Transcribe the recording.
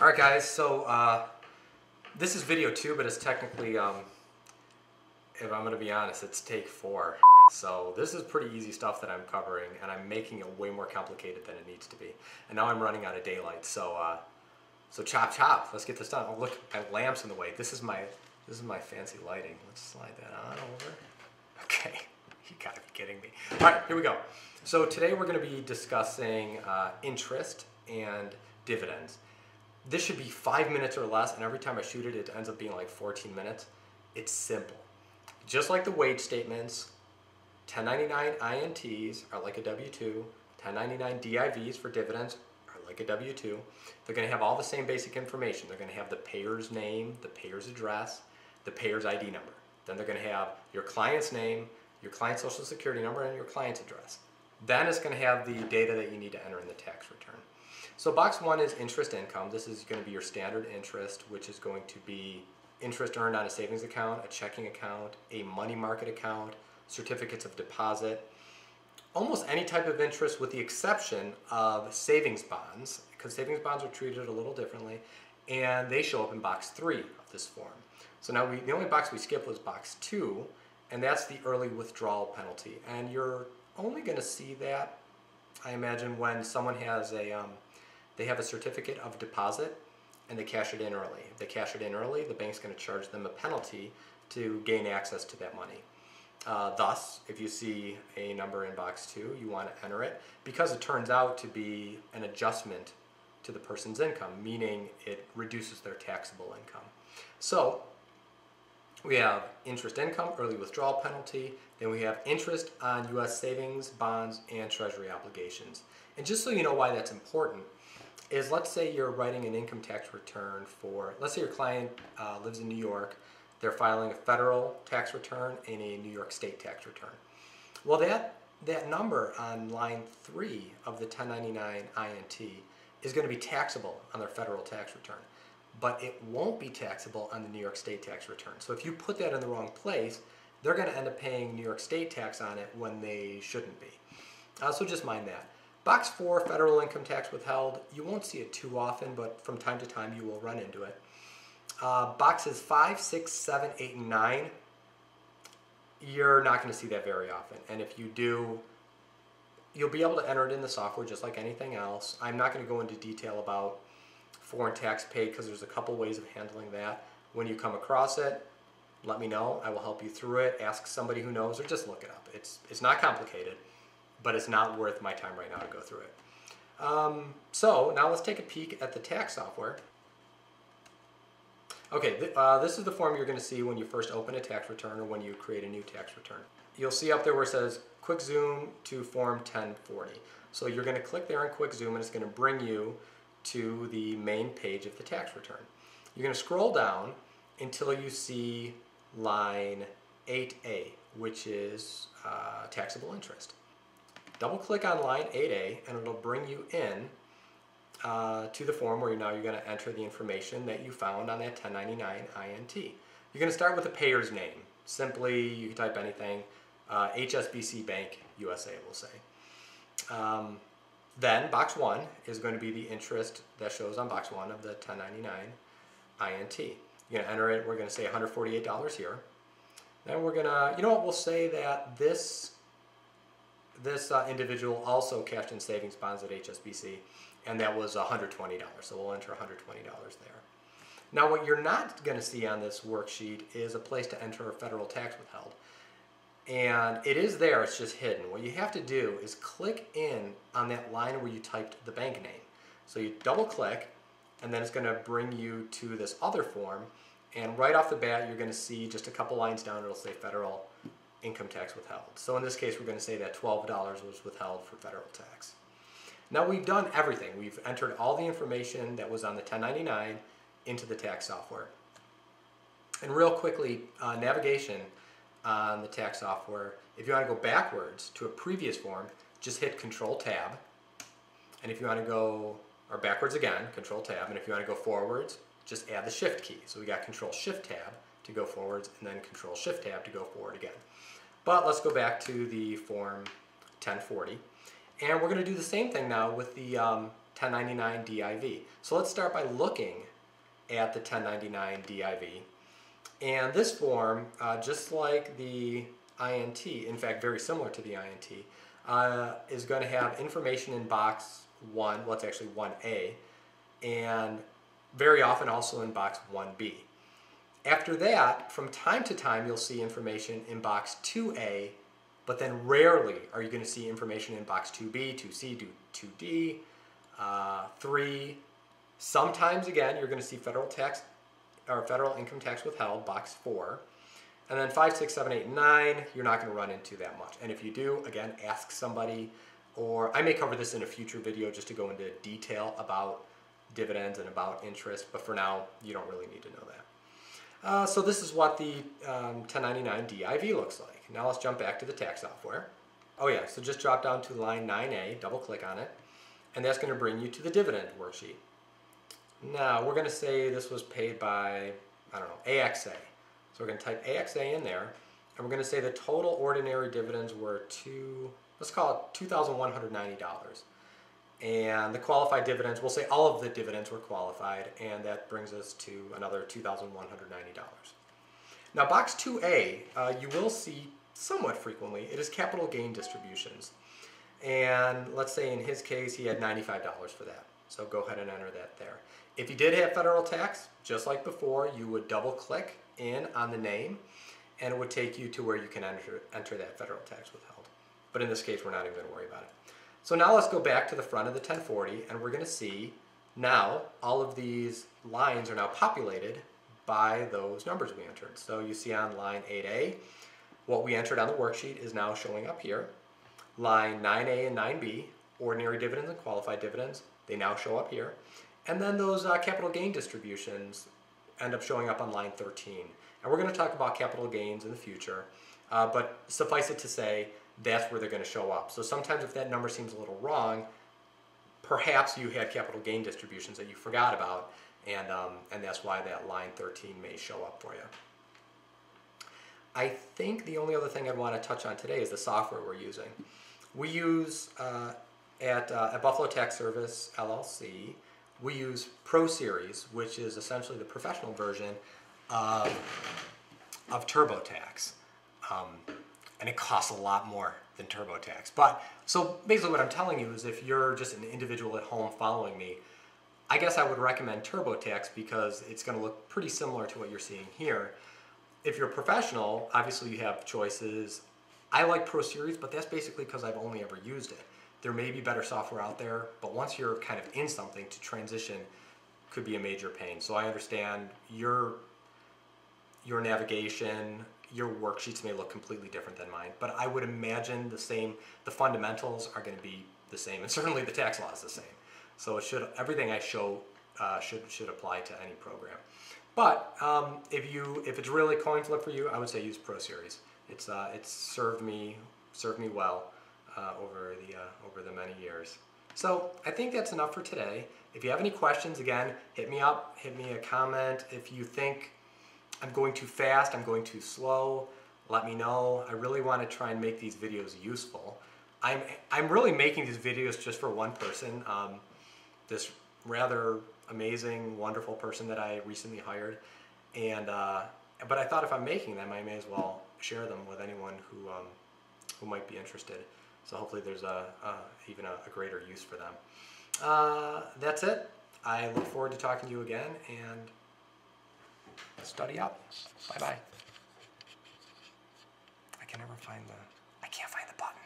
Alright guys, so this is video 2, but it's technically, if I'm going to be honest, it's take 4. So this is pretty easy stuff that I'm covering, and I'm making it way more complicated than it needs to be. And now I'm running out of daylight, so chop chop, let's get this done. Oh look, my lamp's in the way. This is my fancy lighting. Let's slide that on over. Okay, you gotta be kidding me. Alright, here we go. So today we're going to be discussing interest and dividends. This should be 5 minutes or less, and every time I shoot it, it ends up being like 14 minutes. It's simple. Just like the wage statements, 1099 INTs are like a W-2, 1099 DIVs for dividends are like a W-2. They're going to have all the same basic information. They're going to have the payer's name, the payer's address, the payer's ID number. Then they're going to have your client's name, your client's social security number, and your client's address. Then it's going to have the data that you need to enter in the tax return. So box 1 is interest income. This is going to be your standard interest, which is going to be interest earned on a savings account, a checking account, a money market account, certificates of deposit, almost any type of interest with the exception of savings bonds, because savings bonds are treated a little differently, and they show up in box 3 of this form. So now the only box we skipped was box 2, and that's the early withdrawal penalty. And you're only going to see that, I imagine, when someone has they have a certificate of deposit and they cash it in early. If they cash it in early, the bank's going to charge them a penalty to gain access to that money. Thus, if you see a number in box 2, you want to enter it because it turns out to be an adjustment to the person's income, meaning it reduces their taxable income. So we have interest income, early withdrawal penalty, then we have interest on U.S. savings, bonds, and treasury obligations. And just so you know why that's important, is let's say you're writing an income tax return for, let's say your client lives in New York, they're filing a federal tax return and a New York state tax return. Well, that number on line 3 of the 1099 INT is going to be taxable on their federal tax return, but it won't be taxable on the New York state tax return. So if you put that in the wrong place, they're going to end up paying New York state tax on it when they shouldn't be. So just mind that. Box 4, federal income tax withheld, you won't see it too often, but from time to time you will run into it. Boxes 5, 6, 7, 8, and 9, you're not going to see that very often. And if you do, you'll be able to enter it in the software just like anything else. I'm not going to go into detail about foreign tax paid because there's a couple ways of handling that. When you come across it, let me know. I will help you through it. Ask somebody who knows or just look it up. It's not complicated, but it's not worth my time right now to go through it. So now let's take a peek at the tax software. Okay, this is the form you're going to see when you first open a tax return or when you create a new tax return. You'll see up there where it says Quick Zoom to Form 1040. So you're going to click there on Quick Zoom and it's going to bring you to the main page of the tax return. You're going to scroll down until you see line 8A, which is taxable interest. Double click on line 8A and it'll bring you in to the form where you're going to enter the information that you found on that 1099 INT. You're going to start with the payer's name. Simply, you can type anything, HSBC Bank USA will say. Then box 1 is going to be the interest that shows on box 1 of the 1099 INT. You're going to enter it, we're going to say $148 here. Then we're going to, you know what, we'll say that this individual also cashed in savings bonds at HSBC, and that was $120, so we'll enter $120 there. Now what you're not going to see on this worksheet is a place to enter a federal tax withheld. And it is there, it's just hidden. What you have to do is click in on that line where you typed the bank name. So you double click, and then it's going to bring you to this other form, and right off the bat you're going to see just a couple lines down, it'll say federal income tax withheld. So in this case we're going to say that $12 was withheld for federal tax. Now we've done everything. We've entered all the information that was on the 1099 into the tax software. And real quickly, navigation on the tax software, if you want to go backwards to a previous form, just hit Control Tab. And if you want to go, or backwards again, Control Tab. And if you want to go forwards, just add the Shift key. So we got Control Shift Tab to go forwards and then Control Shift Tab to go forward again. But let's go back to the form 1040. And we're going to do the same thing now with the 1099 DIV. So let's start by looking at the 1099 DIV. And this form, just like the INT, in fact very similar to the INT, is going to have information in box 1, well it's actually 1A, and very often also in box 1B. After that, from time to time you'll see information in box 2A, but then rarely are you going to see information in box 2B, 2C, 2D, 3. Sometimes again you're going to see federal tax or federal income tax withheld, box 4. And then 5, 6, 7, 8, and 9, you're not going to run into that much. And if you do, again, ask somebody, or I may cover this in a future video just to go into detail about dividends and about interest, but for now, you don't really need to know that. So this is what the 1099 DIV looks like. Now let's jump back to the tax software. Oh yeah, so just drop down to line 9A, double click on it, and that's going to bring you to the dividend worksheet. Now we're going to say this was paid by, I don't know, AXA. So we're going to type AXA in there, and we're going to say the total ordinary dividends were let's call it $2,190. And the qualified dividends, we'll say all of the dividends were qualified, and that brings us to another $2,190. Now box 2A, you will see somewhat frequently, it is capital gain distributions. And let's say in his case he had $95 for that. So go ahead and enter that there. If you did have federal tax, just like before, you would double click in on the name and it would take you to where you can enter that federal tax withheld. But in this case, we're not even going to worry about it. So now let's go back to the front of the 1040 and we're going to see now all of these lines are now populated by those numbers we entered. So you see on line 8A, what we entered on the worksheet is now showing up here. Line 9A and 9B, ordinary dividends and qualified dividends, they now show up here. And then those capital gain distributions end up showing up on line 13. And we're going to talk about capital gains in the future, but suffice it to say, that's where they're going to show up. So sometimes if that number seems a little wrong, perhaps you had capital gain distributions that you forgot about, and that's why that line 13 may show up for you. I think the only other thing I'd want to touch on today is the software we're using. We use, at Buffalo Tax Service, LLC, we use Pro Series, which is essentially the professional version of TurboTax. And it costs a lot more than TurboTax. But, so basically what I'm telling you is if you're just an individual at home following me, I guess I would recommend TurboTax because it's going to look pretty similar to what you're seeing here. If you're a professional, obviously you have choices. I like Pro Series, but that's basically because I've only ever used it. There may be better software out there, but once you're kind of in something, to transition could be a major pain. So I understand your navigation, your worksheets may look completely different than mine, but I would imagine the fundamentals are going to be the same, and certainly the tax law is the same. So everything I show should apply to any program. But if it's really coin flip for you, I would say use Pro Series. It's served me well over the many years. So I think that's enough for today. If you have any questions, again, hit me up, hit me a comment. If you think I'm going too fast, I'm going too slow, let me know. I really want to try and make these videos useful. I'm really making these videos just for one person, this rather amazing, wonderful person that I recently hired. But I thought if I'm making them, I may as well share them with anyone who might be interested. So hopefully there's even a greater use for them. That's it. I look forward to talking to you again, and study up. Bye-bye. I can't find the button.